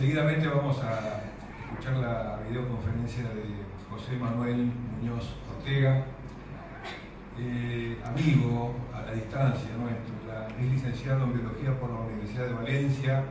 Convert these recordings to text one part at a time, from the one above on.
Seguidamente vamos a escuchar la videoconferencia de José Manuel Muñoz Ortega, amigo a la distancia nuestro. Es licenciado en Biología por la Universidad de Valencia,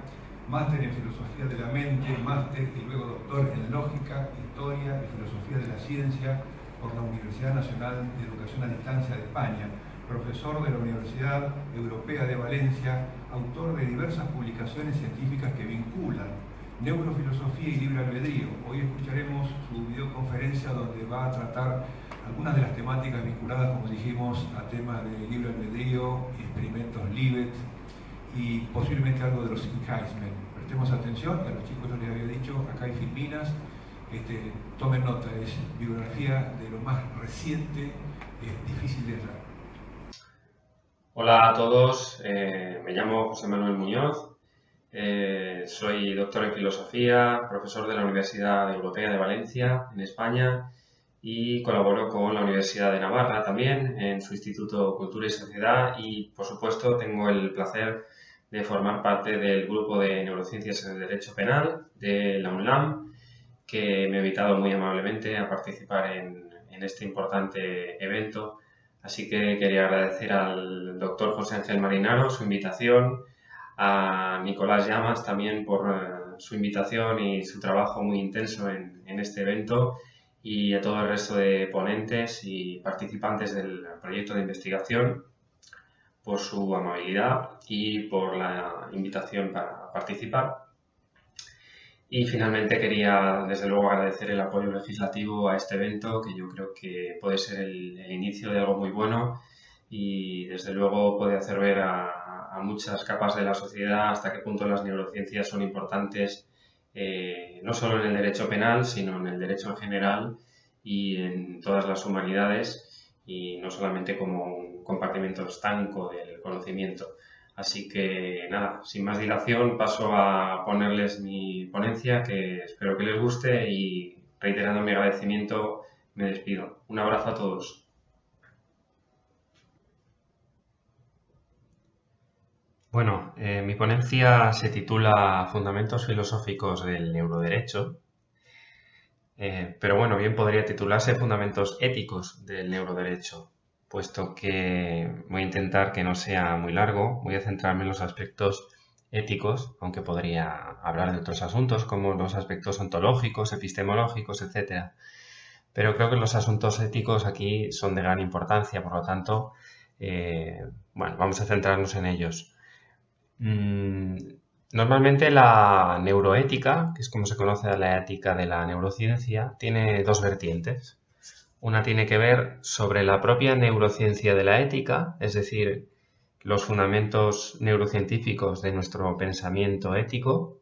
máster en Filosofía de la Mente, máster y luego doctor en Lógica, Historia y Filosofía de la Ciencia por la Universidad Nacional de Educación a Distancia de España, profesor de la Universidad Europea de Valencia, autor de diversas publicaciones científicas que vinculan neurofilosofía y libre albedrío. Hoy escucharemos su videoconferencia donde va a tratar algunas de las temáticas vinculadas, como dijimos, a temas de libre albedrío, experimentos Libet y posiblemente algo de los Heisman. Prestemos atención, a los chicos yo les había dicho, acá hay filminas, tomen nota, es bibliografía de lo más reciente, es difícil de hallar. Hola a todos, me llamo José Manuel Muñoz, soy doctor en filosofía, profesor de la Universidad Europea de Valencia en España y colaboro con la Universidad de Navarra también en su Instituto Cultura y Sociedad y por supuesto tengo el placer de formar parte del grupo de neurociencias en el derecho penal de la UNLAM, que me ha invitado muy amablemente a participar en este importante evento. Así que quería agradecer al doctor José Ángel Marinaro su invitación, a Nicolás Llamas también por su invitación y su trabajo muy intenso en este evento y a todo el resto de ponentes y participantes del proyecto de investigación por su amabilidad y por la invitación para participar. Y finalmente quería, desde luego, agradecer el apoyo legislativo a este evento, que yo creo que puede ser el inicio de algo muy bueno y, desde luego, puede hacer ver a muchas capas de la sociedad hasta qué punto las neurociencias son importantes, no solo en el derecho penal, sino en el derecho en general y en todas las humanidades, y no solamente como un compartimento estanco del conocimiento. Así que nada, sin más dilación paso a ponerles mi ponencia, que espero que les guste, y reiterando mi agradecimiento me despido. Un abrazo a todos. Bueno, mi ponencia se titula Fundamentos filosóficos del neuroderecho, pero bueno, bien podría titularse Fundamentos éticos del neuroderecho, puesto que voy a intentar que no sea muy largo, voy a centrarme en los aspectos éticos, aunque podría hablar de otros asuntos como los aspectos ontológicos, epistemológicos, etc. Pero creo que los asuntos éticos aquí son de gran importancia, por lo tanto, bueno, vamos a centrarnos en ellos. Normalmente la neuroética, que es como se conoce a la ética de la neurociencia, tiene dos vertientes. Una tiene que ver sobre la propia neurociencia de la ética, es decir, los fundamentos neurocientíficos de nuestro pensamiento ético,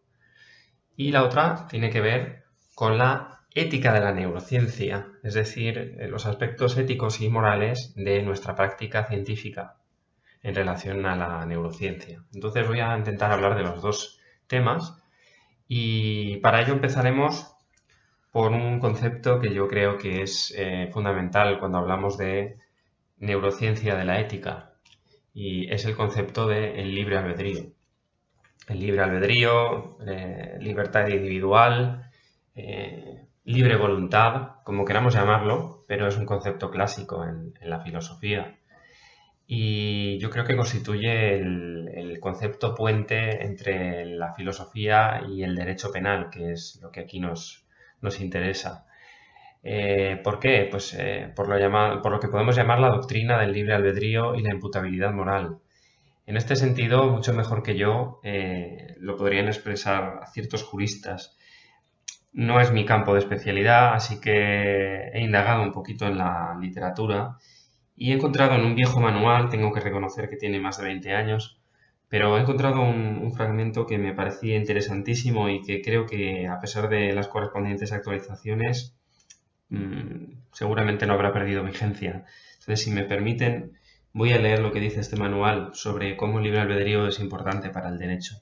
y la otra tiene que ver con la ética de la neurociencia, es decir, los aspectos éticos y morales de nuestra práctica científica en relación a la neurociencia. Entonces voy a intentar hablar de los dos temas y para ello empezaremos por un concepto que yo creo que es fundamental cuando hablamos de neurociencia de la ética, y es el concepto del libre albedrío. El libre albedrío, libertad individual, libre voluntad, como queramos llamarlo, pero es un concepto clásico en la filosofía. Y yo creo que constituye el concepto puente entre la filosofía y el derecho penal, que es lo que aquí nos interesa. ¿Por qué? Pues por lo que podemos llamar la doctrina del libre albedrío y la imputabilidad moral. En este sentido, mucho mejor que yo, lo podrían expresar ciertos juristas. No es mi campo de especialidad, así que he indagado un poquito en la literatura y he encontrado en un viejo manual, tengo que reconocer que tiene más de 20 años, pero he encontrado un fragmento que me parecía interesantísimo y que creo que, a pesar de las correspondientes actualizaciones, seguramente no habrá perdido vigencia. Entonces, si me permiten, voy a leer lo que dice este manual sobre cómo el libre albedrío es importante para el derecho.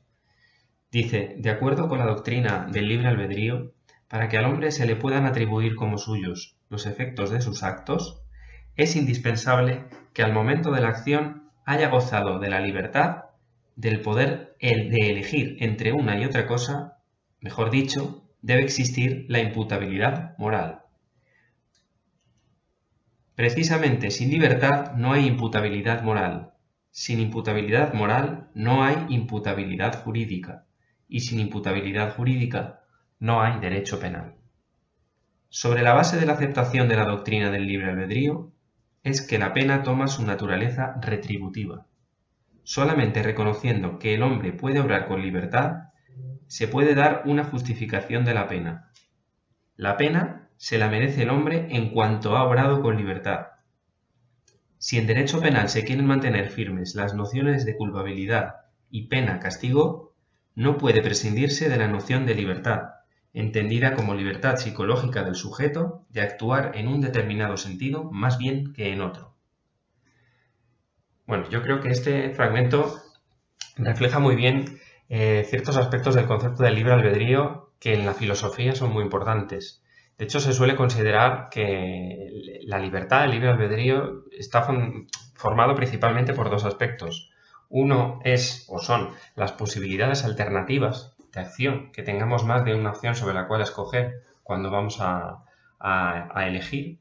Dice: de acuerdo con la doctrina del libre albedrío, para que al hombre se le puedan atribuir como suyos los efectos de sus actos, es indispensable que al momento de la acción haya gozado de la libertad, del poder de elegir entre una y otra cosa, Mejor dicho, debe existir la imputabilidad moral. Precisamente sin libertad no hay imputabilidad moral. Sin imputabilidad moral no hay imputabilidad jurídica. Y sin imputabilidad jurídica no hay derecho penal. Sobre la base de la aceptación de la doctrina del libre albedrío, es que la pena toma su naturaleza retributiva. Solamente reconociendo que el hombre puede obrar con libertad, se puede dar una justificación de la pena. La pena se la merece el hombre en cuanto ha obrado con libertad. Si en derecho penal se quieren mantener firmes las nociones de culpabilidad y pena-castigo, no puede prescindirse de la noción de libertad, entendida como libertad psicológica del sujeto de actuar en un determinado sentido más bien que en otro. Bueno, yo creo que este fragmento refleja muy bien ciertos aspectos del concepto del libre albedrío que en la filosofía son muy importantes. De hecho, se suele considerar que la libertad, el libre albedrío, está formado principalmente por dos aspectos. Uno es o son las posibilidades alternativas de acción, que tengamos más de una opción sobre la cual escoger cuando vamos a elegir.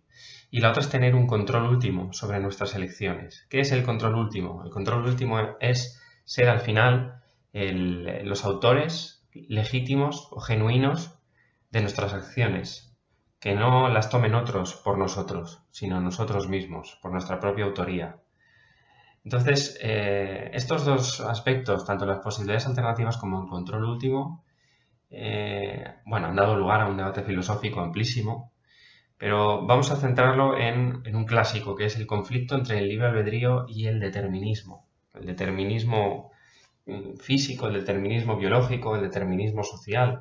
Y la otra es tener un control último sobre nuestras elecciones. ¿Qué es el control último? El control último es ser al final los autores legítimos o genuinos de nuestras acciones, que no las tomen otros por nosotros, sino nosotros mismos, por nuestra propia autoría. Entonces, estos dos aspectos, tanto las posibilidades alternativas como el control último, han dado lugar a un debate filosófico amplísimo, pero vamos a centrarlo en un clásico, que es el conflicto entre el libre albedrío y el determinismo. El determinismo físico, el determinismo biológico, el determinismo social.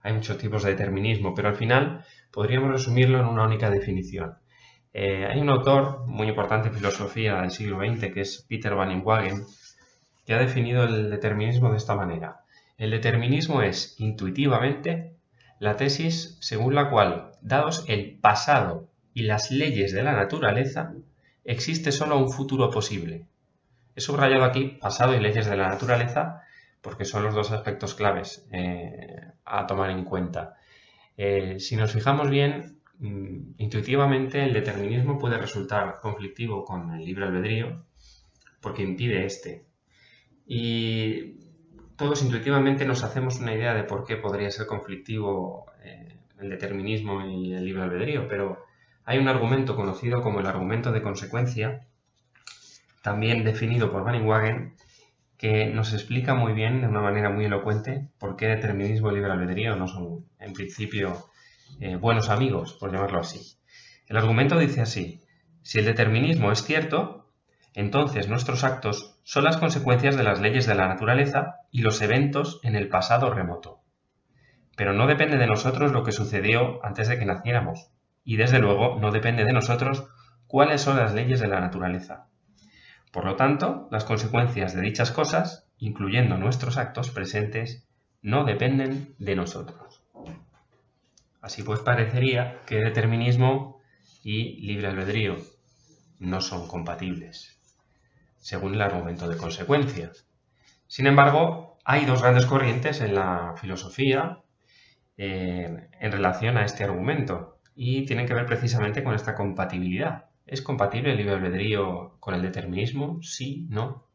Hay muchos tipos de determinismo, pero al final podríamos resumirlo en una única definición. Hay un autor muy importante en filosofía del siglo XX, que es Peter Van Inwagen, que ha definido el determinismo de esta manera. El determinismo es, intuitivamente, la tesis según la cual, dados el pasado y las leyes de la naturaleza, existe solo un futuro posible. He subrayado aquí pasado y leyes de la naturaleza porque son los dos aspectos claves a tomar en cuenta. Si nos fijamos bien, intuitivamente el determinismo puede resultar conflictivo con el libre albedrío porque impide este. Y todos intuitivamente nos hacemos una idea de por qué podría ser conflictivo el determinismo y el libre albedrío, pero hay un argumento conocido como el argumento de consecuencia, también definido por Van Inwagen, que nos explica muy bien, de una manera muy elocuente, por qué determinismo y libre albedrío no son, en principio, buenos amigos, por llamarlo así. El argumento dice así: si el determinismo es cierto, entonces nuestros actos son las consecuencias de las leyes de la naturaleza y los eventos en el pasado remoto. Pero no depende de nosotros lo que sucedió antes de que naciéramos, y desde luego no depende de nosotros cuáles son las leyes de la naturaleza. Por lo tanto, las consecuencias de dichas cosas, incluyendo nuestros actos presentes, no dependen de nosotros. Así pues, parecería que determinismo y libre albedrío no son compatibles, según el argumento de consecuencia. Sin embargo, hay dos grandes corrientes en la filosofía en relación a este argumento y tienen que ver precisamente con esta compatibilidad. ¿Es compatible el libre albedrío con el determinismo? Sí, no.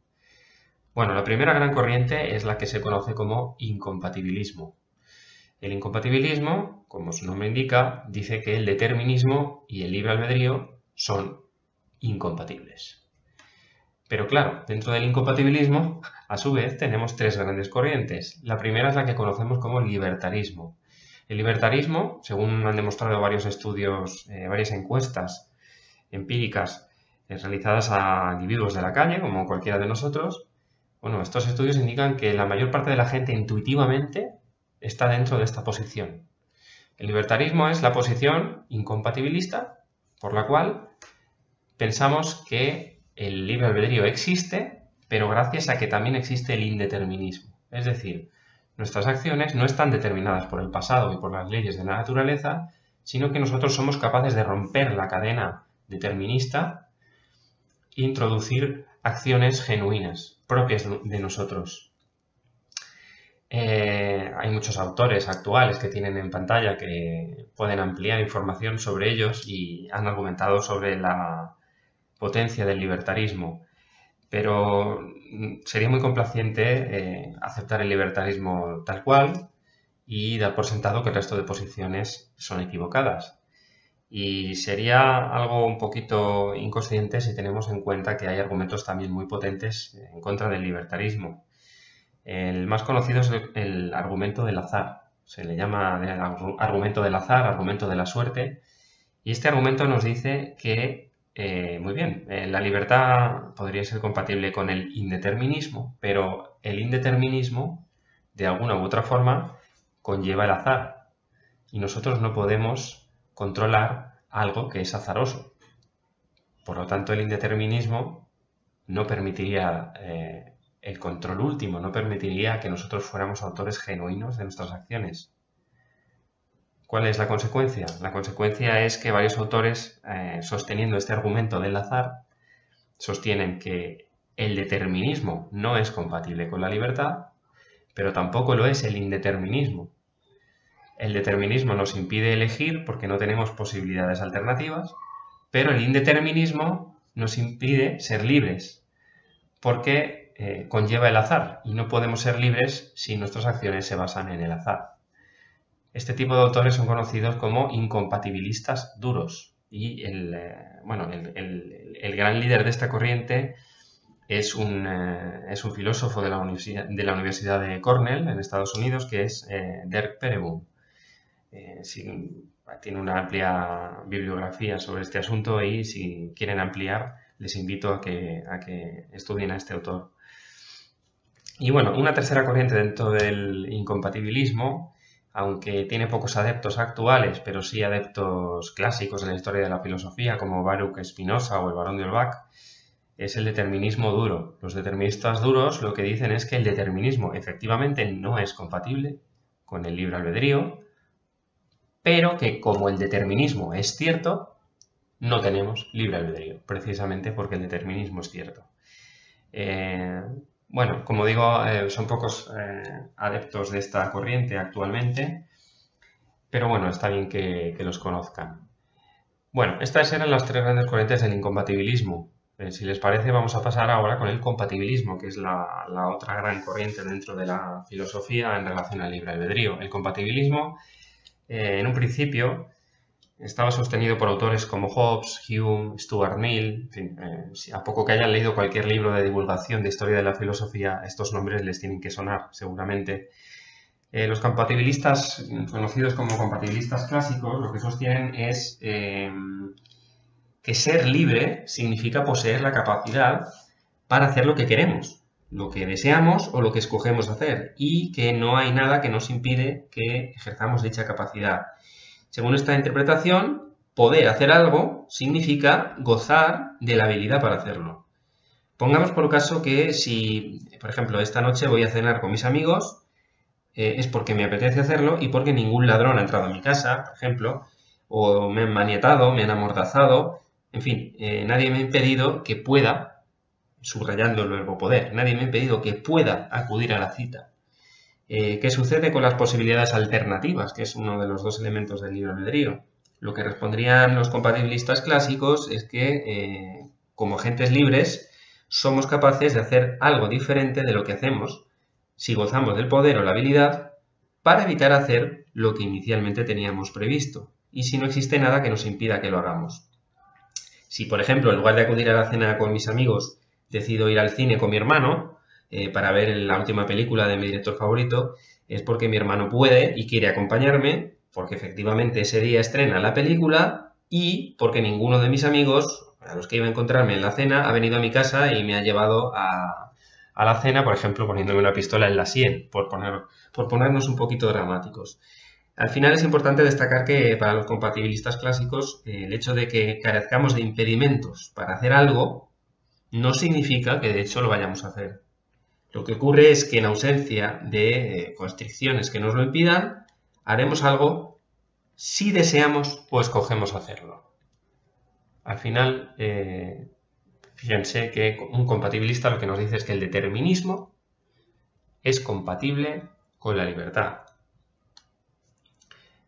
Bueno, la primera gran corriente es la que se conoce como incompatibilismo. El incompatibilismo, como su nombre indica, dice que el determinismo y el libre albedrío son incompatibles. Pero claro, dentro del incompatibilismo, a su vez, tenemos tres grandes corrientes. La primera es la que conocemos como libertarismo. El libertarismo, según han demostrado varios estudios, varias encuestas empíricas realizadas a individuos de la calle, como cualquiera de nosotros, bueno, estos estudios indican que la mayor parte de la gente intuitivamente está dentro de esta posición. El libertarismo es la posición incompatibilista por la cual pensamos que el libre albedrío existe, pero gracias a que también existe el indeterminismo. Es decir, nuestras acciones no están determinadas por el pasado y por las leyes de la naturaleza, sino que nosotros somos capaces de romper la cadena determinista e introducir acciones genuinas, propias de nosotros. Hay muchos autores actuales que tienen en pantalla que pueden ampliar información sobre ellos y han argumentado sobre la potencia del libertarismo. Pero sería muy complaciente aceptar el libertarismo tal cual y dar por sentado que el resto de posiciones son equivocadas. Y sería algo un poquito inconsciente si tenemos en cuenta que hay argumentos también muy potentes en contra del libertarismo. El más conocido es el argumento del azar. Se le llama argumento del azar, argumento de la suerte. Y este argumento nos dice que, muy bien, la libertad podría ser compatible con el indeterminismo, pero el indeterminismo, de alguna u otra forma, conlleva el azar. Y nosotros no podemos controlar algo que es azaroso. Por lo tanto, el indeterminismo no permitiría el control último, no permitiría que nosotros fuéramos autores genuinos de nuestras acciones. ¿Cuál es la consecuencia? La consecuencia es que varios autores, sosteniendo este argumento del azar, sostienen que el determinismo no es compatible con la libertad, pero tampoco lo es el indeterminismo. El determinismo nos impide elegir porque no tenemos posibilidades alternativas, pero el indeterminismo nos impide ser libres porque conlleva el azar y no podemos ser libres si nuestras acciones se basan en el azar. Este tipo de autores son conocidos como incompatibilistas duros y el gran líder de esta corriente es un filósofo de la Universidad de Cornell en Estados Unidos, que es Dirk Pereboom. Tiene una amplia bibliografía sobre este asunto y si quieren ampliar les invito a que estudien a este autor. Y bueno, una tercera corriente dentro del incompatibilismo, aunque tiene pocos adeptos actuales, pero sí adeptos clásicos de la historia de la filosofía, como Baruch Spinoza o el Barón de Holbach, es el determinismo duro. Los deterministas duros lo que dicen es que el determinismo efectivamente no es compatible con el libre albedrío, pero que como el determinismo es cierto, no tenemos libre albedrío, precisamente porque el determinismo es cierto. Bueno, como digo, son pocos adeptos de esta corriente actualmente, pero bueno, está bien que los conozcan. Bueno, estas eran las tres grandes corrientes del incompatibilismo. Si les parece, vamos a pasar ahora con el compatibilismo, que es la otra gran corriente dentro de la filosofía en relación al libre albedrío. El compatibilismo, en un principio, estaba sostenido por autores como Hobbes, Hume, Stuart Mill. En fin, a poco que hayan leído cualquier libro de divulgación de historia de la filosofía, estos nombres les tienen que sonar, seguramente. Los compatibilistas, conocidos como compatibilistas clásicos, lo que sostienen es que ser libre significa poseer la capacidad para hacer lo que queremos, lo que deseamos o lo que escogemos hacer, y que no hay nada que nos impide que ejerzamos dicha capacidad. Según esta interpretación, poder hacer algo significa gozar de la habilidad para hacerlo. Pongamos por caso que si, por ejemplo, esta noche voy a cenar con mis amigos, es porque me apetece hacerlo y porque ningún ladrón ha entrado a mi casa, por ejemplo, o me han maniatado, me han amordazado, en fin, nadie me ha impedido que pueda, subrayando el verbo poder, nadie me ha impedido que pueda acudir a la cita. ¿Qué sucede con las posibilidades alternativas, que es uno de los dos elementos del libre albedrío? Lo que responderían los compatibilistas clásicos es que, como agentes libres, somos capaces de hacer algo diferente de lo que hacemos si gozamos del poder o la habilidad para evitar hacer lo que inicialmente teníamos previsto y si no existe nada que nos impida que lo hagamos. Si, por ejemplo, en lugar de acudir a la cena con mis amigos, decido ir al cine con mi hermano, para ver la última película de mi director favorito, es porque mi hermano puede y quiere acompañarme, porque efectivamente ese día estrena la película y porque ninguno de mis amigos, a los que iba a encontrarme en la cena, ha venido a mi casa y me ha llevado a la cena, por ejemplo, poniéndome una pistola en la sien, por ponernos un poquito dramáticos. Al final es importante destacar que para los compatibilistas clásicos el hecho de que carezcamos de impedimentos para hacer algo no significa que de hecho lo vayamos a hacer. Lo que ocurre es que en ausencia de constricciones que nos lo impidan, haremos algo si deseamos o escogemos hacerlo. Al final, fíjense que un compatibilista lo que nos dice es que el determinismo es compatible con la libertad.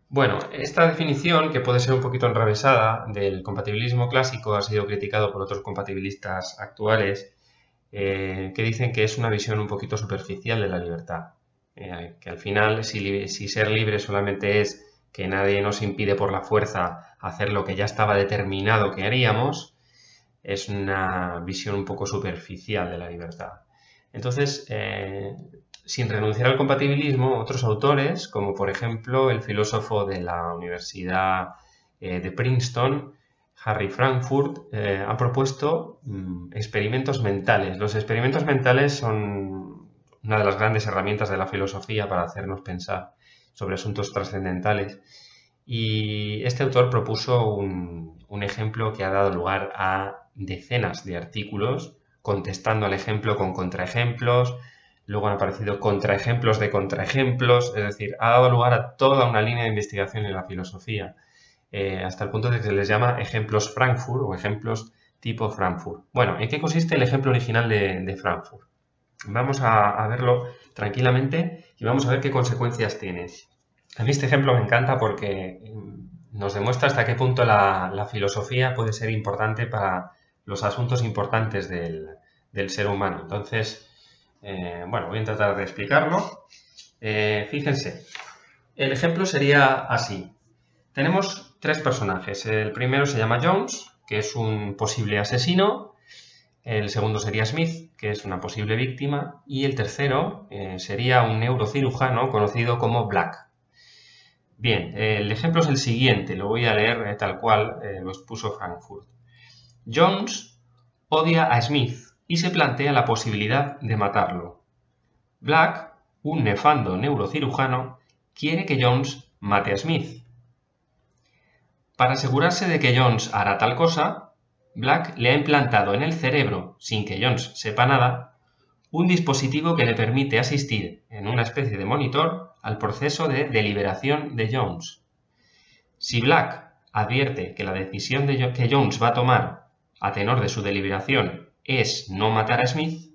Bueno, esta definición, que puede ser un poquito enrevesada, del compatibilismo clásico ha sido criticado por otros compatibilistas actuales que dicen que es una visión un poquito superficial de la libertad. Que al final, si ser libre solamente es que nadie nos impide por la fuerza hacer lo que ya estaba determinado que haríamos, es una visión un poco superficial de la libertad. Entonces, sin renunciar al compatibilismo, otros autores, como por ejemplo el filósofo de la Universidad de Princeton, Harry Frankfurt, ha propuesto experimentos mentales. Los experimentos mentales son una de las grandes herramientas de la filosofía para hacernos pensar sobre asuntos trascendentales. Y este autor propuso un ejemplo que ha dado lugar a decenas de artículos, contestando al ejemplo con contraejemplos. Luego han aparecido contraejemplos de contraejemplos, es decir, ha dado lugar a toda una línea de investigación en la filosofía, hasta el punto de que se les llama ejemplos Frankfurt o ejemplos tipo Frankfurt. Bueno, ¿en qué consiste el ejemplo original de Frankfurt? Vamos a verlo tranquilamente y vamos a ver qué consecuencias tiene. A mí este ejemplo me encanta porque nos demuestra hasta qué punto la filosofía puede ser importante para los asuntos importantes del ser humano. Entonces, bueno, voy a tratar de explicarlo. Fíjense, el ejemplo sería así. Tenemos tres personajes. El primero se llama Jones, que es un posible asesino. El segundo sería Smith, que es una posible víctima. Y el tercero sería un neurocirujano conocido como Black. Bien, el ejemplo es el siguiente. Lo voy a leer tal cual lo expuso Frankfurt. Jones odia a Smith y se plantea la posibilidad de matarlo. Black, un nefando neurocirujano, quiere que Jones mate a Smith. Para asegurarse de que Jones hará tal cosa, Black le ha implantado en el cerebro, sin que Jones sepa nada, un dispositivo que le permite asistir en una especie de monitor al proceso de deliberación de Jones. Si Black advierte que la decisión que Jones va a tomar a tenor de su deliberación es no matar a Smith,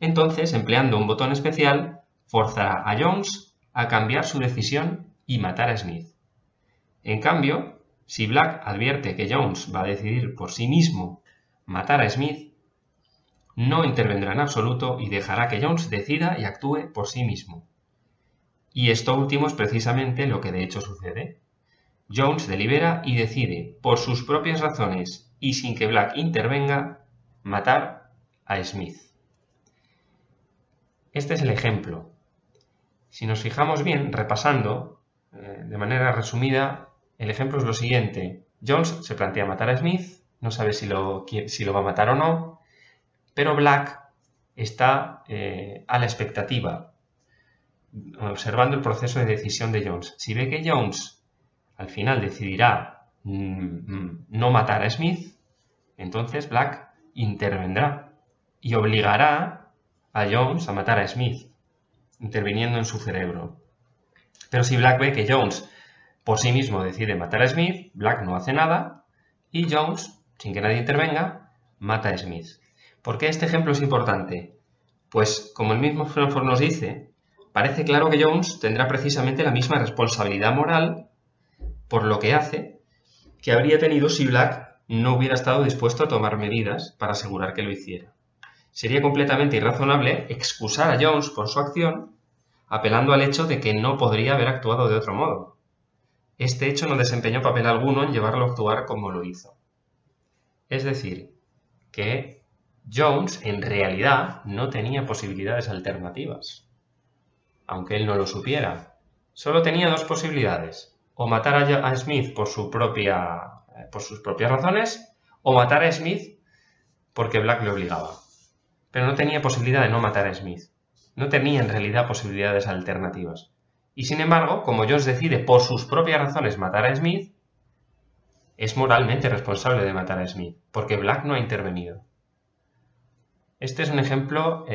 entonces, empleando un botón especial, forzará a Jones a cambiar su decisión y matar a Smith. En cambio, si Black advierte que Jones va a decidir por sí mismo matar a Smith, no intervendrá en absoluto y dejará que Jones decida y actúe por sí mismo. Y esto último es precisamente lo que de hecho sucede. Jones delibera y decide, por sus propias razones y sin que Black intervenga, matar a Smith. Este es el ejemplo. Si nos fijamos bien, repasando, de manera resumida, el ejemplo es lo siguiente. Jones se plantea matar a Smith, no sabe si lo va a matar o no, pero Black está a la expectativa, observando el proceso de decisión de Jones. Si ve que Jones al final decidirá no matar a Smith, entonces Black intervendrá y obligará a Jones a matar a Smith, interviniendo en su cerebro. Pero si Black ve que Jones por sí mismo decide matar a Smith, Black no hace nada y Jones, sin que nadie intervenga, mata a Smith. ¿Por qué este ejemplo es importante? Pues, como el mismo Frankfurt nos dice, parece claro que Jones tendrá precisamente la misma responsabilidad moral por lo que hace que habría tenido si Black no hubiera estado dispuesto a tomar medidas para asegurar que lo hiciera. Sería completamente irrazonable excusar a Jones por su acción, apelando al hecho de que no podría haber actuado de otro modo. Este hecho no desempeñó papel alguno en llevarlo a actuar como lo hizo. Es decir, que Jones en realidad no tenía posibilidades alternativas, aunque él no lo supiera. Solo tenía dos posibilidades, o matar a Smith por sus propias razones, o matar a Smith porque Black le obligaba. Pero no tenía posibilidad de no matar a Smith. No tenía en realidad posibilidades alternativas. Y sin embargo, como Jones decide por sus propias razones matar a Smith, es moralmente responsable de matar a Smith, porque Black no ha intervenido. Este es un ejemplo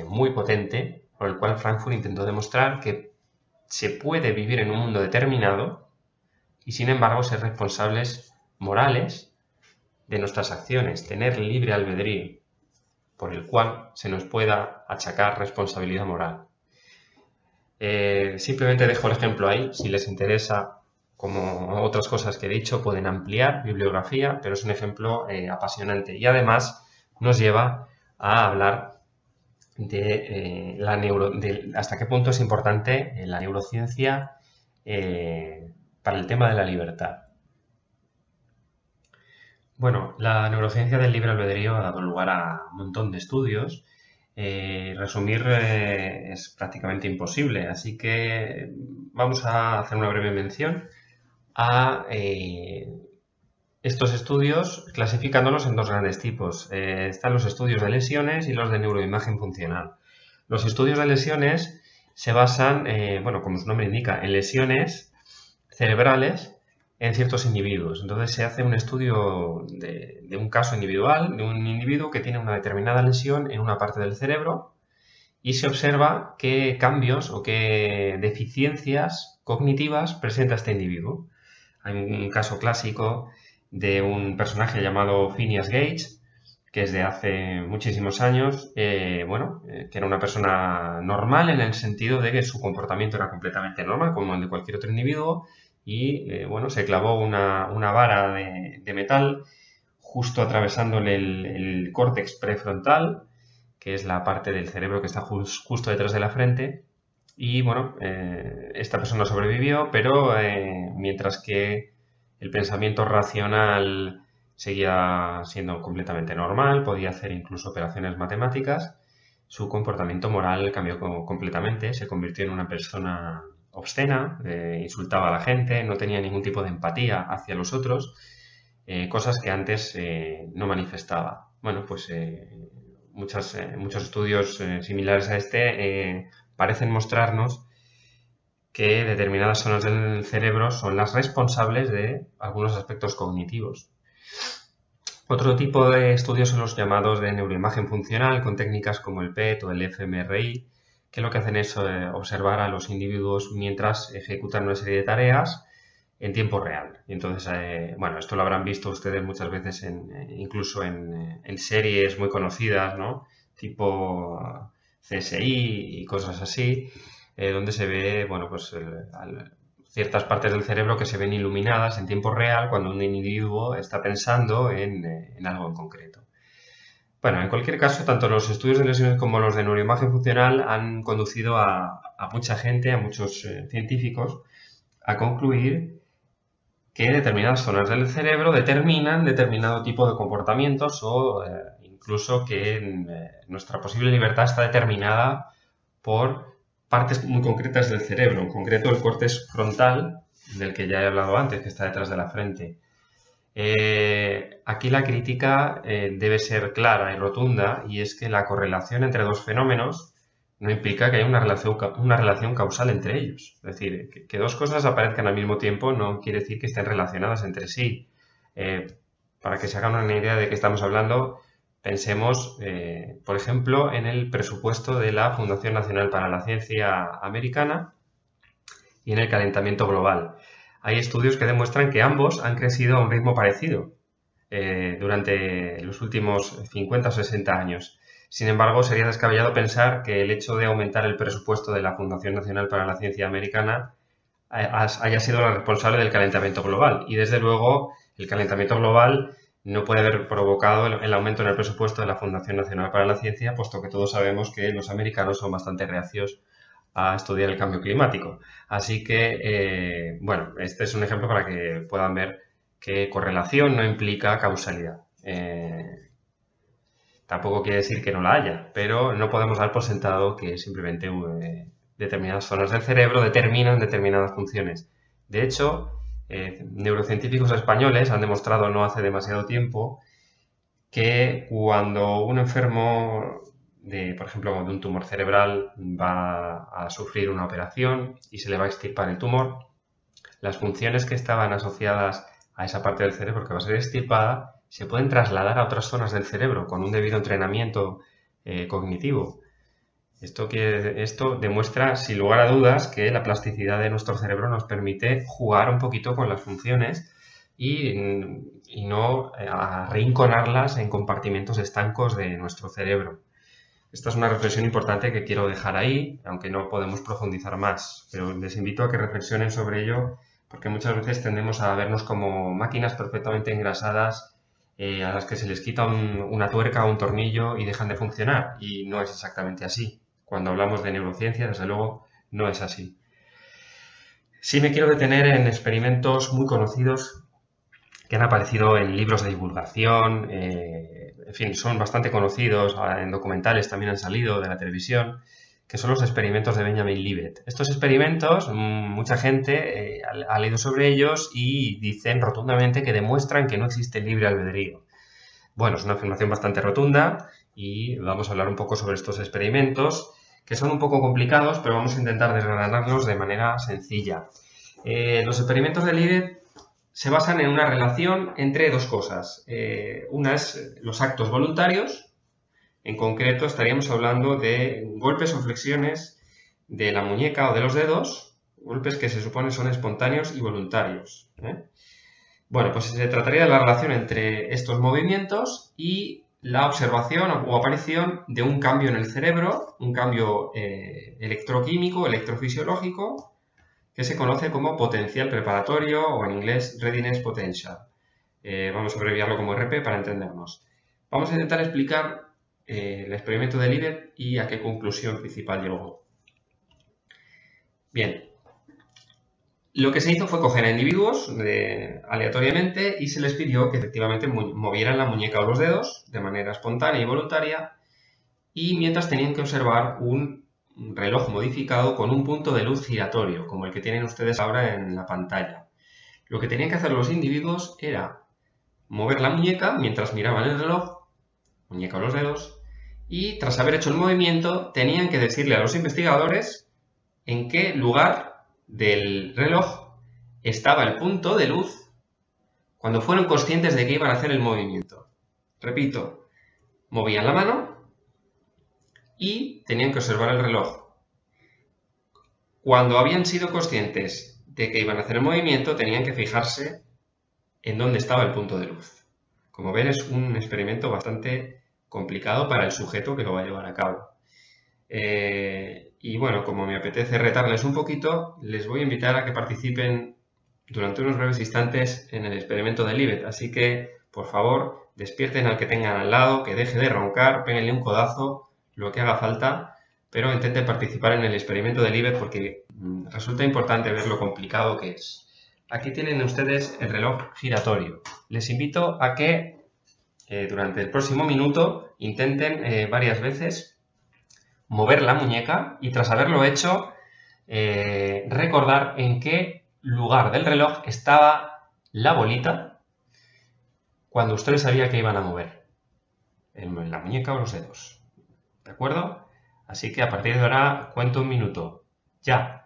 muy potente, por el cual Frankfurt intentó demostrar que se puede vivir en un mundo determinado y sin embargo ser responsables morales de nuestras acciones, tener libre albedrío, por el cual se nos pueda achacar responsabilidad moral. Simplemente dejo el ejemplo ahí, si les interesa, como otras cosas que he dicho, pueden ampliar bibliografía, pero es un ejemplo apasionante y además nos lleva a hablar de hasta qué punto es importante la neurociencia para el tema de la libertad. Bueno, la neurociencia del libre albedrío ha dado lugar a un montón de estudios. Resumir es prácticamente imposible, así que vamos a hacer una breve mención a estos estudios, clasificándolos en dos grandes tipos. Están los estudios de lesiones y los de neuroimagen funcional. Los estudios de lesiones se basan, bueno, como su nombre indica, en lesiones cerebrales en ciertos individuos. Entonces se hace un estudio de un caso individual, de un individuo que tiene una determinada lesión en una parte del cerebro y se observa qué cambios o qué deficiencias cognitivas presenta este individuo. Hay un caso clásico de un personaje llamado Phineas Gage, que es de hace muchísimos años, que era una persona normal en el sentido de que su comportamiento era completamente normal, como el de cualquier otro individuo, y se clavó una vara de metal justo atravesándole el córtex prefrontal, que es la parte del cerebro que está justo detrás de la frente, y esta persona sobrevivió, pero mientras que el pensamiento racional seguía siendo completamente normal, podía hacer incluso operaciones matemáticas, su comportamiento moral cambió completamente, se convirtió en una persona obscena, insultaba a la gente, no tenía ningún tipo de empatía hacia los otros, cosas que antes no manifestaba. Bueno, pues muchos estudios similares a este parecen mostrarnos que determinadas zonas del cerebro son las responsables de algunos aspectos cognitivos. Otro tipo de estudios son los llamados de neuroimagen funcional, con técnicas como el PET o el fMRI, que lo que hacen es observar a los individuos mientras ejecutan una serie de tareas en tiempo real. Y entonces, esto lo habrán visto ustedes muchas veces incluso en series muy conocidas, ¿no? Tipo CSI y cosas así, donde se ve, ciertas partes del cerebro que se ven iluminadas en tiempo real cuando un individuo está pensando en algo en concreto. Bueno, en cualquier caso, tanto los estudios de lesiones como los de neuroimagen funcional han conducido a mucha gente, a muchos científicos, a concluir que determinadas zonas del cerebro determinan determinado tipo de comportamientos o incluso que nuestra posible libertad está determinada por partes muy concretas del cerebro, en concreto el córtex frontal, del que ya he hablado antes, que está detrás de la frente. Aquí la crítica debe ser clara y rotunda, y es que la correlación entre dos fenómenos no implica que haya una relación causal entre ellos. Es decir, que dos cosas aparezcan al mismo tiempo no quiere decir que estén relacionadas entre sí. Para que se hagan una idea de qué estamos hablando, pensemos, por ejemplo, en el presupuesto de la Fundación Nacional para la Ciencia Americana y en el calentamiento global. Hay estudios que demuestran que ambos han crecido a un ritmo parecido durante los últimos 50 o 60 años. Sin embargo, sería descabellado pensar que el hecho de aumentar el presupuesto de la Fundación Nacional para la Ciencia Americana haya sido la responsable del calentamiento global. Y desde luego, el calentamiento global no puede haber provocado el aumento en el presupuesto de la Fundación Nacional para la Ciencia, puesto que todos sabemos que los americanos son bastante reacios a estudiar el cambio climático. Así que, este es un ejemplo para que puedan ver que correlación no implica causalidad. Tampoco quiere decir que no la haya, pero no podemos dar por sentado que simplemente determinadas zonas del cerebro determinan determinadas funciones. De hecho, neurocientíficos españoles han demostrado no hace demasiado tiempo que cuando un enfermo por ejemplo, de un tumor cerebral va a sufrir una operación y se le va a extirpar el tumor, las funciones que estaban asociadas a esa parte del cerebro que va a ser extirpada se pueden trasladar a otras zonas del cerebro con un debido entrenamiento cognitivo. Esto demuestra, sin lugar a dudas, que la plasticidad de nuestro cerebro nos permite jugar un poquito con las funciones y no arrinconarlas en compartimentos estancos de nuestro cerebro. Esta es una reflexión importante que quiero dejar ahí, aunque no podemos profundizar más, pero les invito a que reflexionen sobre ello, porque muchas veces tendemos a vernos como máquinas perfectamente engrasadas a las que se les quita una tuerca o un tornillo y dejan de funcionar, y no es exactamente así. Cuando hablamos de neurociencia, desde luego, no es así. Sí me quiero detener en experimentos muy conocidos que han aparecido en libros de divulgación, en fin, son bastante conocidos, en documentales también han salido de la televisión, que son los experimentos de Benjamin Libet. Estos experimentos, mucha gente ha leído sobre ellos y dicen rotundamente que demuestran que no existe libre albedrío. Bueno, es una afirmación bastante rotunda y vamos a hablar un poco sobre estos experimentos, que son un poco complicados, pero vamos a intentar desgranarlos de manera sencilla. Los experimentos de Libet se basan en una relación entre dos cosas. Una es los actos voluntarios. En concreto estaríamos hablando de golpes o flexiones de la muñeca o de los dedos, golpes que se supone son espontáneos y voluntarios. Bueno, pues se trataría de la relación entre estos movimientos y la observación o aparición de un cambio en el cerebro, un cambio electroquímico, electrofisiológico, que se conoce como potencial preparatorio o en inglés readiness potential. Vamos a abreviarlo como RP para entendernos. Vamos a intentar explicar el experimento de Libet y a qué conclusión principal llegó. Bien, lo que se hizo fue coger a individuos aleatoriamente y se les pidió que efectivamente movieran la muñeca o los dedos de manera espontánea y voluntaria, y mientras tenían que observar un reloj modificado con un punto de luz giratorio, como el que tienen ustedes ahora en la pantalla. Lo que tenían que hacer los individuos era mover la muñeca mientras miraban el reloj, muñeca o los dedos, y tras haber hecho el movimiento tenían que decirle a los investigadores en qué lugar del reloj estaba el punto de luz cuando fueron conscientes de que iban a hacer el movimiento. Repito, movían la mano y tenían que observar el reloj. Cuando habían sido conscientes de que iban a hacer el movimiento, tenían que fijarse en dónde estaba el punto de luz. Como ven, es un experimento bastante complicado para el sujeto que lo va a llevar a cabo. Y bueno, como me apetece retarles un poquito, les voy a invitar a que participen durante unos breves instantes en el experimento de Libet. Así que, por favor, despierten al que tengan al lado, que deje de roncar, péguenle un codazo, lo que haga falta, pero intenten participar en el experimento de Libet porque resulta importante ver lo complicado que es. Aquí tienen ustedes el reloj giratorio. Les invito a que durante el próximo minuto intenten varias veces mover la muñeca y tras haberlo hecho recordar en qué lugar del reloj estaba la bolita cuando ustedes sabían que iban a mover en la muñeca o los dedos. ¿De acuerdo? Así que a partir de ahora cuento un minuto. ¡Ya!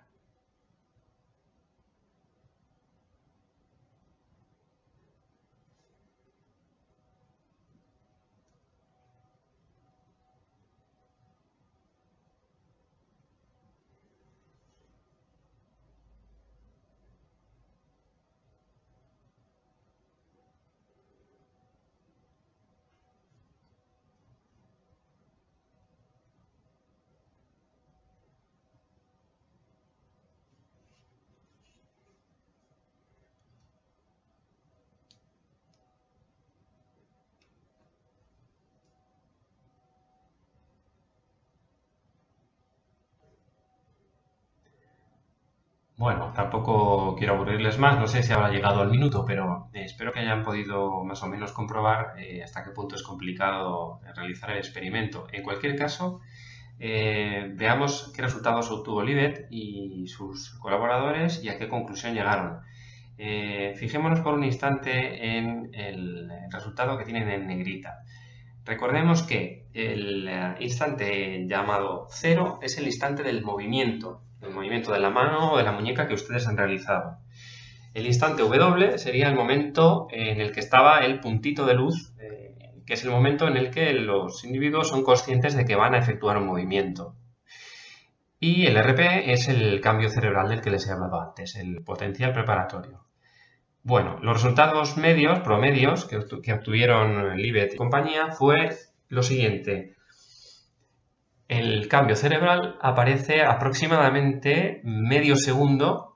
Bueno, tampoco quiero aburrirles más, no sé si habrá llegado al minuto, pero espero que hayan podido más o menos comprobar hasta qué punto es complicado realizar el experimento. En cualquier caso, veamos qué resultados obtuvo Libet y sus colaboradores y a qué conclusión llegaron. Fijémonos por un instante en el resultado que tienen en negrita. Recordemos que el instante llamado 0 es el instante del movimiento de la mano o de la muñeca que ustedes han realizado. El instante W sería el momento en el que estaba el puntito de luz, que es el momento en el que los individuos son conscientes de que van a efectuar un movimiento. Y el RP es el cambio cerebral del que les he hablado antes, el potencial preparatorio. Bueno, los resultados promedios que obtuvieron Libet y compañía fue lo siguiente. el cambio cerebral aparece aproximadamente medio segundo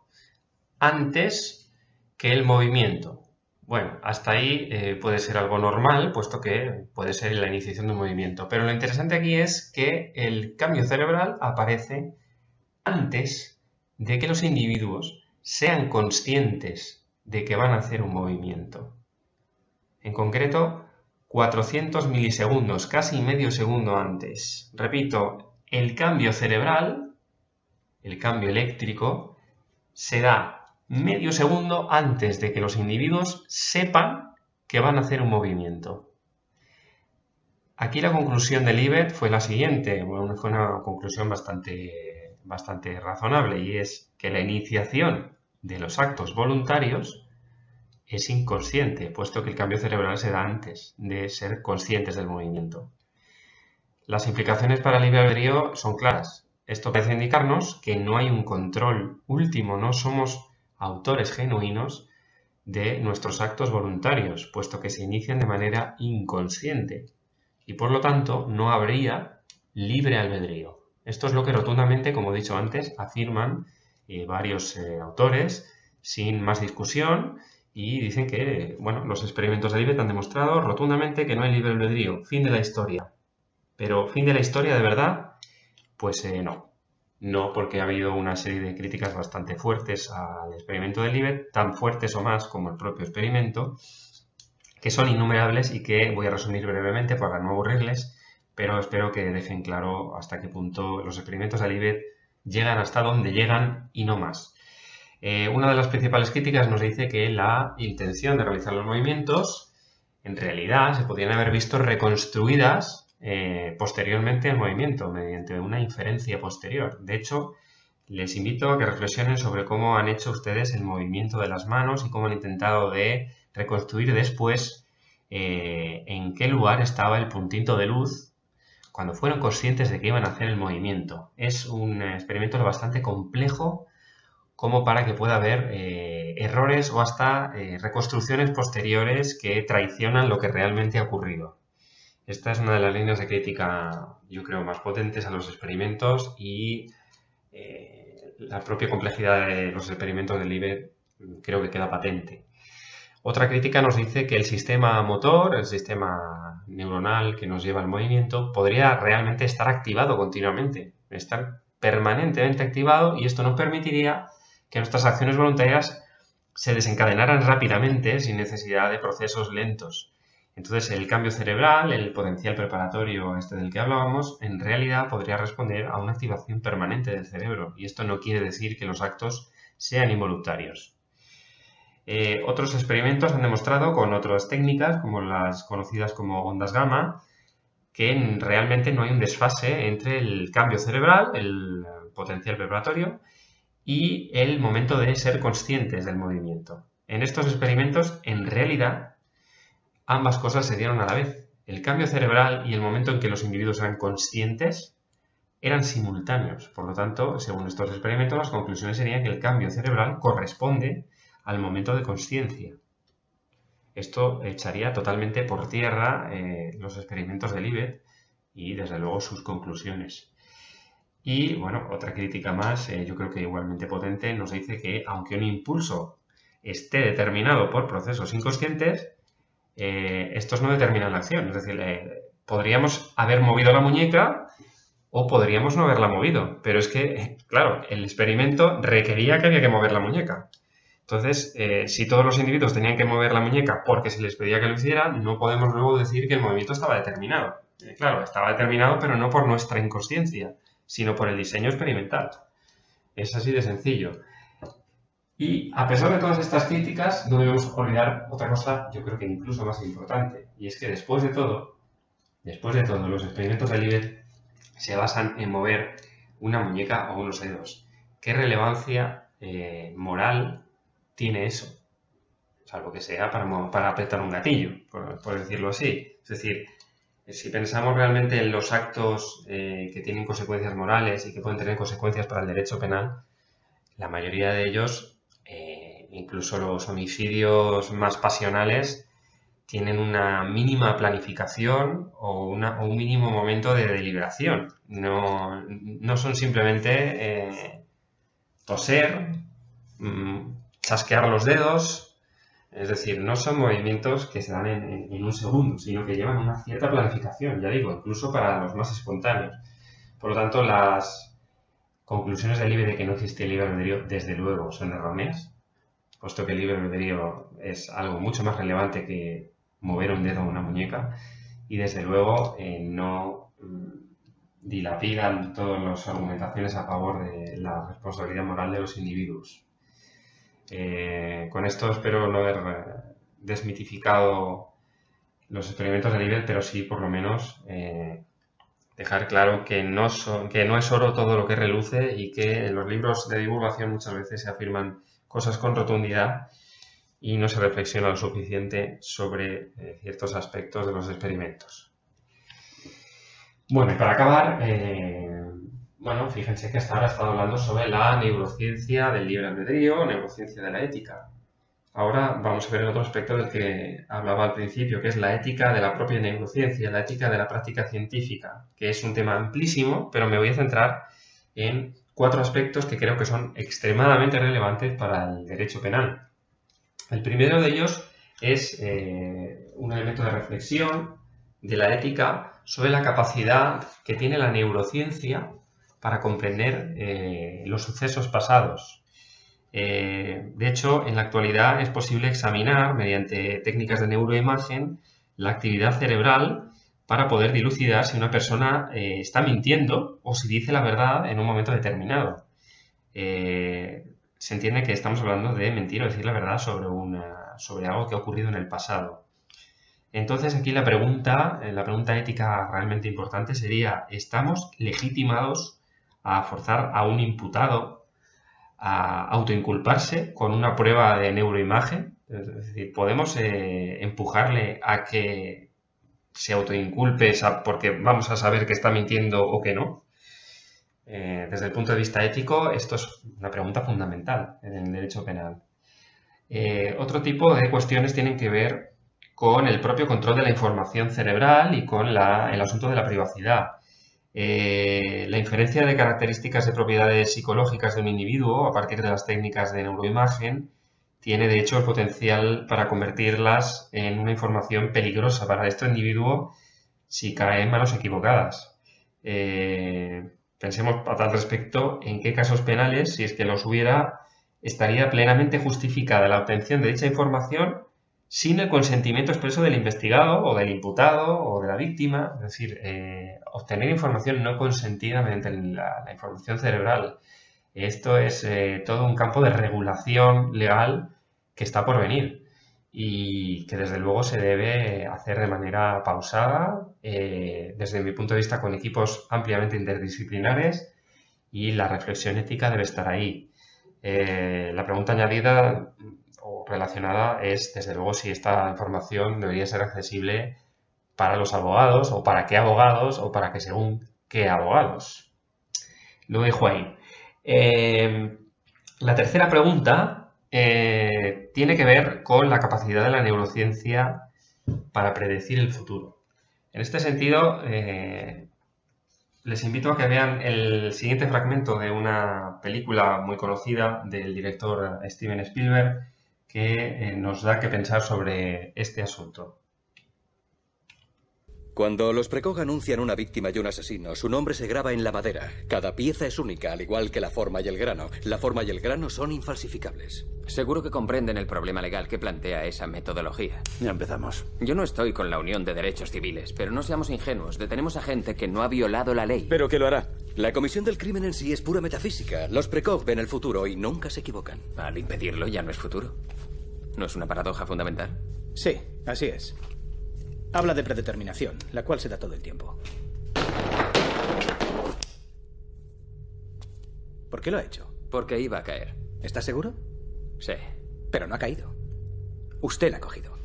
antes que el movimiento. Bueno, hasta ahí puede ser algo normal, puesto que puede ser la iniciación de un movimiento. Pero lo interesante aquí es que el cambio cerebral aparece antes de que los individuos sean conscientes de que van a hacer un movimiento. En concreto, 400 milisegundos, casi medio segundo antes. Repito, el cambio cerebral, el cambio eléctrico, se da medio segundo antes de que los individuos sepan que van a hacer un movimiento. Aquí la conclusión de Libet fue la siguiente, bueno, fue una conclusión bastante razonable, y es que la iniciación de los actos voluntarios es inconsciente, puesto que el cambio cerebral se da antes de ser conscientes del movimiento. Las implicaciones para el libre albedrío son claras. Esto parece indicarnos que no hay un control último, no somos autores genuinos de nuestros actos voluntarios, puesto que se inician de manera inconsciente y por lo tanto no habría libre albedrío. Esto es lo que rotundamente, como he dicho antes, afirman varios autores sin más discusión, y dicen que, bueno, los experimentos de Libet han demostrado rotundamente que no hay libre albedrío. Fin de la historia. Pero fin de la historia de verdad, pues no. No, porque ha habido una serie de críticas bastante fuertes al experimento de Libet, tan fuertes o más como el propio experimento, que son innumerables y que voy a resumir brevemente para no aburrirles, pero espero que dejen claro hasta qué punto los experimentos de Libet llegan hasta donde llegan y no más. Una de las principales críticas nos dice que la intención de realizar los movimientos en realidad se podrían haber visto reconstruidas posteriormente al movimiento mediante una inferencia posterior. De hecho, les invito a que reflexionen sobre cómo han hecho ustedes el movimiento de las manos y cómo han intentado de reconstruir después en qué lugar estaba el puntito de luz cuando fueron conscientes de que iban a hacer el movimiento. Es un experimento bastante complejo como para que pueda haber errores o hasta reconstrucciones posteriores que traicionan lo que realmente ha ocurrido. Esta es una de las líneas de crítica, yo creo, más potentes a los experimentos, y la propia complejidad de los experimentos de Libet creo que queda patente. Otra crítica nos dice que el sistema motor, el sistema neuronal que nos lleva al movimiento, podría realmente estar activado continuamente, estar permanentemente activado, y esto nos permitiría que nuestras acciones voluntarias se desencadenaran rápidamente sin necesidad de procesos lentos. Entonces, el cambio cerebral, el potencial preparatorio del que hablábamos, en realidad podría responder a una activación permanente del cerebro, y esto no quiere decir que los actos sean involuntarios. Otros experimentos han demostrado con otras técnicas, como las conocidas como ondas gamma, que realmente no hay un desfase entre el cambio cerebral, el potencial preparatorio, y el momento de ser conscientes del movimiento. En estos experimentos, en realidad, ambas cosas se dieron a la vez. El cambio cerebral y el momento en que los individuos eran conscientes eran simultáneos. Por lo tanto, según estos experimentos, las conclusiones serían que el cambio cerebral corresponde al momento de consciencia. Esto echaría totalmente por tierra los experimentos de Libet y, desde luego, sus conclusiones. Y, bueno, otra crítica más, yo creo que igualmente potente, nos dice que aunque un impulso esté determinado por procesos inconscientes, estos no determinan la acción. Es decir, podríamos haber movido la muñeca o podríamos no haberla movido. Pero es que, claro, el experimento requería que había que mover la muñeca. Entonces, si todos los individuos tenían que mover la muñeca porque se les pedía que lo hicieran, no podemos luego decir que el movimiento estaba determinado. Claro, estaba determinado, pero no por nuestra inconsciencia, sino por el diseño experimental. Es así de sencillo. Y a pesar de todas estas críticas, no debemos olvidar otra cosa, yo creo que incluso más importante, y es que después de todo, los experimentos de Libet se basan en mover una muñeca o unos dedos. ¿Qué relevancia moral tiene eso? Salvo que sea para apretar un gatillo, por decirlo así. Es decir, si pensamos realmente en los actos que tienen consecuencias morales y que pueden tener consecuencias para el derecho penal, la mayoría de ellos, incluso los homicidios más pasionales, tienen una mínima planificación o un mínimo momento de deliberación. No son simplemente toser, chasquear los dedos, es decir, no son movimientos que se dan en un segundo, sino que llevan una cierta planificación, ya digo, incluso para los más espontáneos. Por lo tanto, las conclusiones del IBE de que no existe libre albedrío, desde luego, son erróneas, puesto que el libre albedrío es algo mucho más relevante que mover un dedo o una muñeca, y desde luego no dilapidan todas las argumentaciones a favor de la responsabilidad moral de los individuos. Con esto espero no haber desmitificado los experimentos de Liebel, pero sí por lo menos dejar claro que no es oro todo lo que reluce y que en los libros de divulgación muchas veces se afirman cosas con rotundidad y no se reflexiona lo suficiente sobre ciertos aspectos de los experimentos. Bueno, y para acabar, fíjense que hasta ahora he estado hablando sobre la neurociencia del libre albedrío, neurociencia de la ética. Ahora vamos a ver el otro aspecto del que hablaba al principio, que es la ética de la propia neurociencia, la ética de la práctica científica, que es un tema amplísimo, pero me voy a centrar en 4 aspectos que creo que son extremadamente relevantes para el derecho penal. El primero de ellos es un elemento de reflexión de la ética sobre la capacidad que tiene la neurociencia para comprender los sucesos pasados. De hecho, en la actualidad es posible examinar, mediante técnicas de neuroimagen, la actividad cerebral para poder dilucidar si una persona está mintiendo o si dice la verdad en un momento determinado. Se entiende que estamos hablando de mentir o decir la verdad sobre algo que ha ocurrido en el pasado. Entonces, aquí la pregunta ética realmente importante sería: ¿estamos legitimados a forzar a un imputado a autoinculparse con una prueba de neuroimagen? Es decir, ¿podemos empujarle a que se autoinculpe porque vamos a saber que está mintiendo o que no? Desde el punto de vista ético, esto es una pregunta fundamental en el derecho penal. Otro tipo de cuestiones tienen que ver con el propio control de la información cerebral y con el asunto de la privacidad. La inferencia de características de propiedades psicológicas de un individuo a partir de las técnicas de neuroimagen tiene de hecho el potencial para convertirlas en una información peligrosa para este individuo si cae en manos equivocadas. Pensemos a tal respecto en qué casos penales, si es que los hubiera, estaría plenamente justificada la obtención de dicha información sin el consentimiento expreso del investigado o del imputado o de la víctima. Es decir, obtener información no consentida mediante la información cerebral. Esto es todo un campo de regulación legal que está por venir y que desde luego se debe hacer de manera pausada, desde mi punto de vista con equipos ampliamente interdisciplinares, y la reflexión ética debe estar ahí. La pregunta añadida o relacionada es, desde luego, si esta información debería ser accesible para los abogados, o para qué abogados, o para que según qué abogados. Lo dejo ahí. La tercera pregunta tiene que ver con la capacidad de la neurociencia para predecir el futuro. En este sentido, les invito a que vean el siguiente fragmento de una película muy conocida del director Steven Spielberg, que nos da que pensar sobre este asunto. Cuando los Precog anuncian una víctima y un asesino, su nombre se graba en la madera. Cada pieza es única, al igual que la forma y el grano. La forma y el grano son infalsificables. Seguro que comprenden el problema legal que plantea esa metodología. Ya empezamos. Yo no estoy con la Unión de Derechos Civiles, pero no seamos ingenuos. Detenemos a gente que no ha violado la ley. ¿Pero qué lo hará? La comisión del crimen en sí es pura metafísica. Los Precog ven el futuro y nunca se equivocan. Al impedirlo ya no es futuro. ¿No es una paradoja fundamental? Sí, así es. Habla de predeterminación, la cual se da todo el tiempo. ¿Por qué lo ha hecho? Porque iba a caer. ¿Estás seguro? Sí. Pero no ha caído. Usted la ha cogido.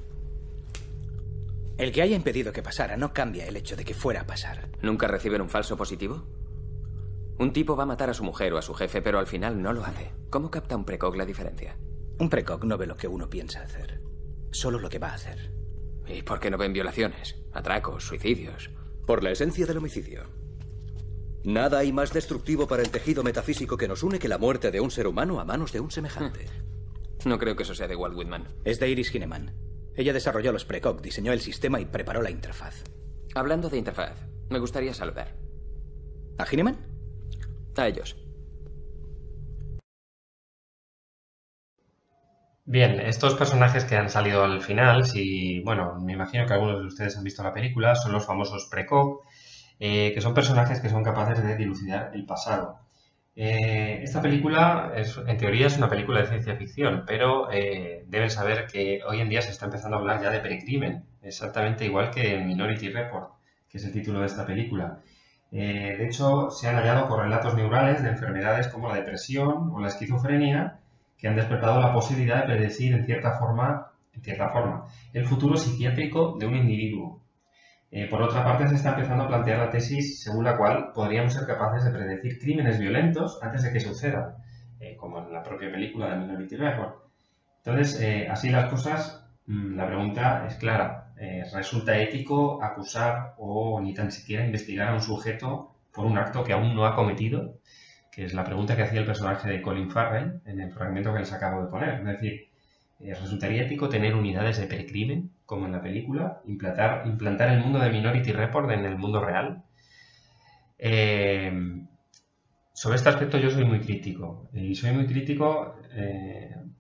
El que haya impedido que pasara no cambia el hecho de que fuera a pasar. ¿Nunca reciben un falso positivo? Un tipo va a matar a su mujer o a su jefe, pero al final no lo hace. ¿Cómo capta un Precog la diferencia? Un Precog no ve lo que uno piensa hacer, solo lo que va a hacer. ¿Y por qué no ven violaciones, atracos, suicidios? Por la esencia del homicidio. Nada hay más destructivo para el tejido metafísico que nos une que la muerte de un ser humano a manos de un semejante. No creo que eso sea de Walt Whitman. Es de Iris Hineman. Ella desarrolló los precoc, diseñó el sistema y preparó la interfaz. Hablando de interfaz, me gustaría saludar. ¿A Hineman? A ellos. Bien, estos personajes que han salido al final, bueno, me imagino que algunos de ustedes han visto la película, son los famosos precoc, que son personajes que son capaces de dilucidar el pasado. Esta película, en teoría, es una película de ciencia ficción, pero deben saber que hoy en día se está empezando a hablar ya de precrimen, exactamente igual que en Minority Report, que es el título de esta película. De hecho, se han hallado correlatos neurales de enfermedades como la depresión o la esquizofrenia, que han despertado la posibilidad de predecir en cierta forma, el futuro psiquiátrico de un individuo. Por otra parte, se está empezando a plantear la tesis según la cual podríamos ser capaces de predecir crímenes violentos antes de que sucedan, como en la propia película de Minority Report. Entonces, así las cosas, la pregunta es clara. ¿Resulta ético acusar o ni tan siquiera investigar a un sujeto por un acto que aún no ha cometido? Que es la pregunta que hacía el personaje de Colin Farrell en el fragmento que les acabo de poner. Es decir, ¿resultaría ético tener unidades de precrimen, como en la película? ¿Implantar el mundo de Minority Report en el mundo real? Sobre este aspecto yo soy muy crítico. Y soy muy crítico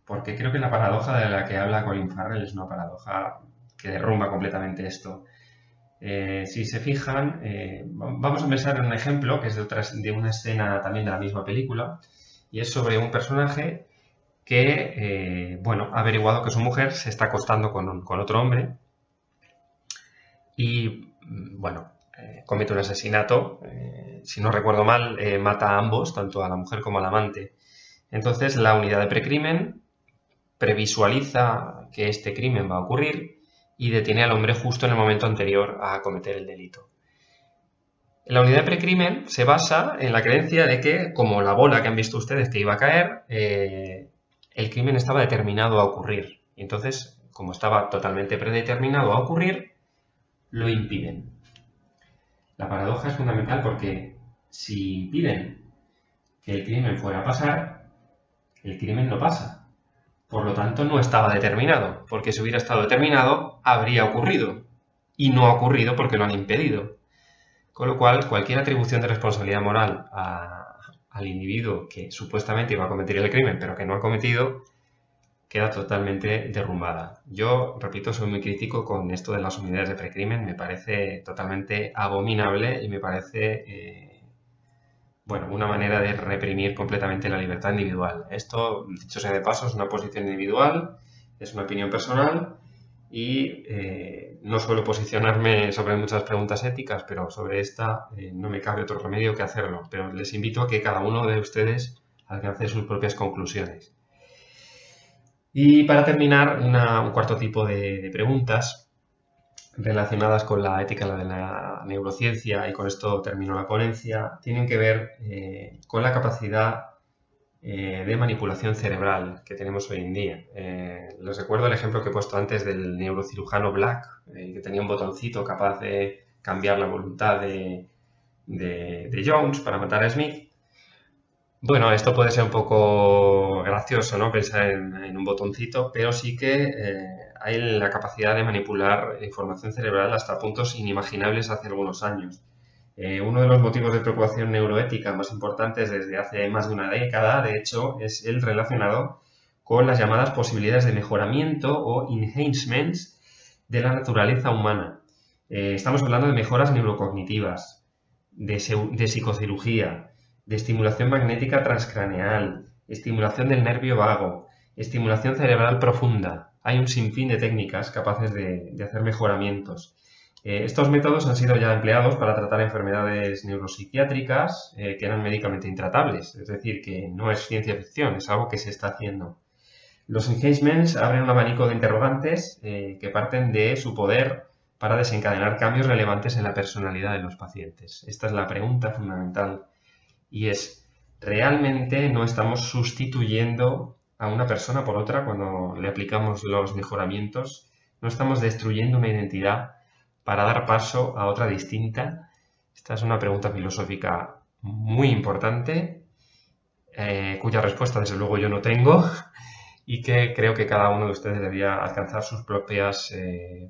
porque creo que la paradoja de la que habla Colin Farrell es una paradoja que derrumba completamente esto. Si se fijan, vamos a pensar en un ejemplo que es de una escena también de la misma película, y es sobre un personaje que, ha averiguado que su mujer se está acostando con otro hombre y, comete un asesinato. Si no recuerdo mal, mata a ambos, tanto a la mujer como al amante. Entonces, la unidad de precrimen previsualiza que este crimen va a ocurrir y detiene al hombre justo en el momento anterior a cometer el delito. La unidad de precrimen se basa en la creencia de que, como la bola que han visto ustedes que iba a caer, el crimen estaba determinado a ocurrir. Y entonces, como estaba totalmente predeterminado a ocurrir, lo impiden. La paradoja es fundamental porque si impiden que el crimen fuera a pasar, el crimen no pasa. Por lo tanto, no estaba determinado, porque si hubiera estado determinado, habría ocurrido. Y no ha ocurrido porque lo han impedido. Con lo cual, cualquier atribución de responsabilidad moral al individuo que supuestamente iba a cometer el crimen, pero que no ha cometido, queda totalmente derrumbada. Yo, repito, soy muy crítico con esto de las unidades de precrimen. Me parece totalmente abominable y me parece una manera de reprimir completamente la libertad individual. Esto, dicho sea de paso, es una posición individual, es una opinión personal y no suelo posicionarme sobre muchas preguntas éticas, pero sobre esta no me cabe otro remedio que hacerlo. Pero les invito a que cada uno de ustedes alcance sus propias conclusiones. Y para terminar, un cuarto tipo de preguntas relacionadas con la ética de la neurociencia, y con esto termino la ponencia, tienen que ver con la capacidad de manipulación cerebral que tenemos hoy en día. Les recuerdo el ejemplo que he puesto antes del neurocirujano Black, que tenía un botoncito capaz de cambiar la voluntad de Jones para matar a Smith. Bueno, esto puede ser un poco gracioso, ¿no? Pensar en un botoncito, pero sí que hay la capacidad de manipular información cerebral hasta puntos inimaginables hace algunos años. Uno de los motivos de preocupación neuroética más importantes desde hace más de una década, de hecho, es el relacionado con las llamadas posibilidades de mejoramiento o enhancements de la naturaleza humana. Estamos hablando de mejoras neurocognitivas, de psicocirugía, de estimulación magnética transcraneal, estimulación del nervio vago, estimulación cerebral profunda. Hay un sinfín de técnicas capaces de hacer mejoramientos. Estos métodos han sido ya empleados para tratar enfermedades neuropsiquiátricas que eran médicamente intratables, es decir, que no es ciencia ficción, es algo que se está haciendo. Los enhancements abren un abanico de interrogantes que parten de su poder para desencadenar cambios relevantes en la personalidad de los pacientes. Esta es la pregunta fundamental. Y es, ¿realmente no estamos sustituyendo a una persona por otra cuando le aplicamos los mejoramientos? No estamos destruyendo una identidad para dar paso a otra distinta. Esta es una pregunta filosófica muy importante, cuya respuesta desde luego yo no tengo y que creo que cada uno de ustedes debería alcanzar sus propias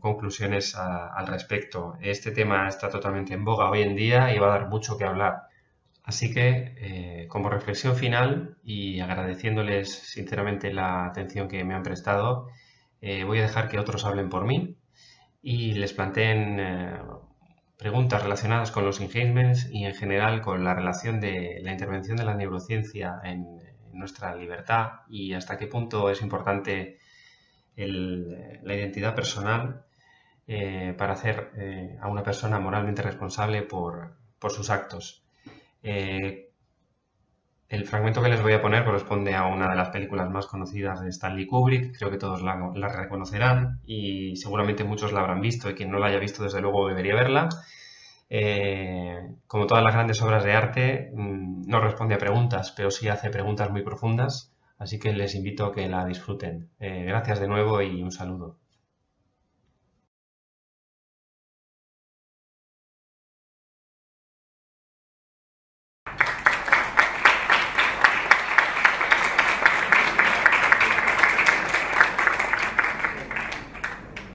conclusiones al respecto. Este tema está totalmente en boga hoy en día y va a dar mucho que hablar. Así que, como reflexión final y agradeciéndoles sinceramente la atención que me han prestado, voy a dejar que otros hablen por mí y les planteen preguntas relacionadas con los engagements y en general con la relación de la intervención de la neurociencia en nuestra libertad y hasta qué punto es importante la identidad personal para hacer a una persona moralmente responsable por sus actos. El fragmento que les voy a poner corresponde a una de las películas más conocidas de Stanley Kubrick. Creo que todos la reconocerán y seguramente muchos la habrán visto y quien no la haya visto desde luego debería verla. Como todas las grandes obras de arte, no responde a preguntas, pero sí hace preguntas muy profundas, así que les invito a que la disfruten. Gracias de nuevo y un saludo.